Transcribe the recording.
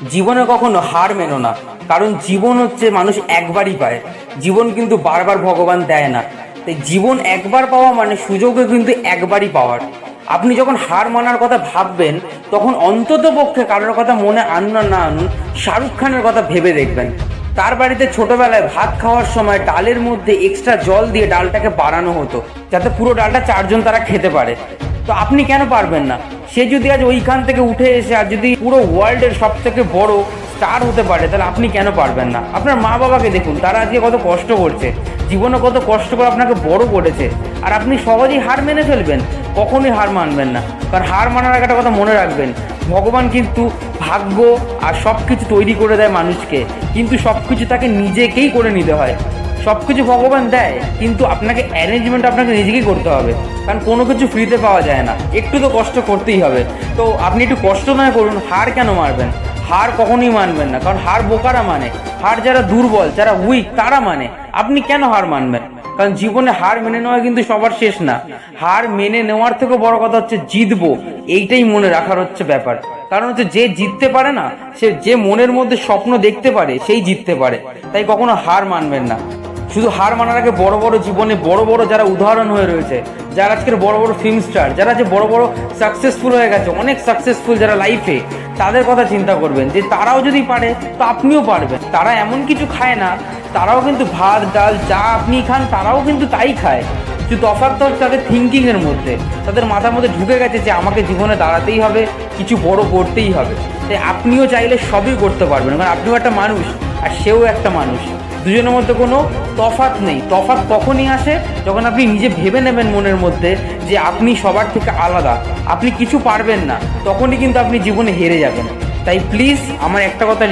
জীবনে কখনো হার মেনো না, কারণ জীবন হচ্ছে মানুষ একবারই পায়। জীবন কিন্তু বারবার ভগবান দেয় না। তাই জীবন একবার পাওয়া মানে সুযোগও কিন্তু একবারই পাওয়ার। আপনি যখন হার মানার কথা ভাববেন, তখন অন্তত পক্ষে কারোর কথা মনে আনুন আর না আনুন, শাহরুখ খানের কথা ভেবে দেখবেন। তার বাড়িতে ছোটবেলায় ভাত খাওয়ার সময় ডালের মধ্যে এক্সট্রা জল দিয়ে ডালটাকে বাড়ানো হতো, যাতে পুরো ডালটা চারজন তারা খেতে পারে। তো আপনি কেন পারবেন না? সে যদি আজ ওইখান থেকে উঠে এসে আর যদি পুরো ওয়ার্ল্ডের সব থেকে বড় স্টার হতে পারে, তাহলে আপনি কেন পারবেন না? আপনার মা বাবাকে দেখুন, তারা আজকে কত কষ্ট করছে, জীবনে কত কষ্ট করে আপনাকে বড় করেছে, আর আপনি সহজেই হার মেনে ফেলবেন? কখনোই হার মানবেন না। কারণ হার মানার একটা কথা মনে রাখবেন, ভগবান কিন্তু ভাগ্য আর সব কিছু তৈরি করে দেয় মানুষকে, কিন্তু সব কিছু তাকে নিজেকেই করে নিতে হয়। সব কিছু ভগবান দেয়, কিন্তু আপনাকে অ্যারেঞ্জমেন্ট আপনাকে নিজেকেই করতে হবে। কারণ কোনো কিছু ফ্রিতে পাওয়া যায় না, একটু তো কষ্ট করতেই হবে। তো আপনি একটু কষ্ট নয় করুন, হার কেন মারবেন? হার কখনোই মানবেন না, কারণ হার বোকারা মানে, হার যারা দুর্বল, যারা উইক, তারা মানে। আপনি কেন হার মানবেন? কারণ জীবনে হার মেনে নেওয়া কিন্তু সবার শেষ না। হার মেনে নেওয়ার থেকেও বড় কথা হচ্ছে জিতবো, এইটাই মনে রাখার হচ্ছে ব্যাপার। কারণ হচ্ছে যে জিততে পারে না, সে যে মনের মধ্যে স্বপ্ন দেখতে পারে, সেই জিততে পারে। তাই কখনো হার মানবেন না। শুধু হার মানার আগে বড় বড় জীবনে বড় বড় যারা উদাহরণ হয়ে রয়েছে, যারা আজকের বড় বড় ফিল্ম স্টার, যারা যে বড় বড় সাকসেসফুল হয়ে গেছে, অনেক সাকসেসফুল যারা লাইফে, তাদের কথা চিন্তা করবেন যে তারাও যদি পারে তো আপনিও পারবেন। তারা এমন কিছু খায় না, তারাও কিন্তু ভাত ডাল যা আপনি খান তারাও কিন্তু তাই খায়। শুধু তফাৎ হচ্ছে তাদের থিঙ্কিংয়ের মধ্যে, তাদের মাথার মধ্যে ঢুকে গেছে যে আমাকে জীবনে দাঁড়াতেই হবে, কিছু বড় করতেই হবে। তাই আপনিও চাইলে সবই করতে পারবেন, কারণ আপনিও একটা মানুষ আর সেও একটা মানুষ। দুজনের মধ্যে কোনো তফাৎ নেই। তফাৎ তখনই আসে যখন আপনি নিজে ভেবে নেবেন মনের মধ্যে যে আপনি সবার থেকে আলাদা, আপনি কিছু পারবেন না, তখনই কিন্তু আপনি জীবনে হেরে যাবেন। তাই প্লিজ আমার একটা কথা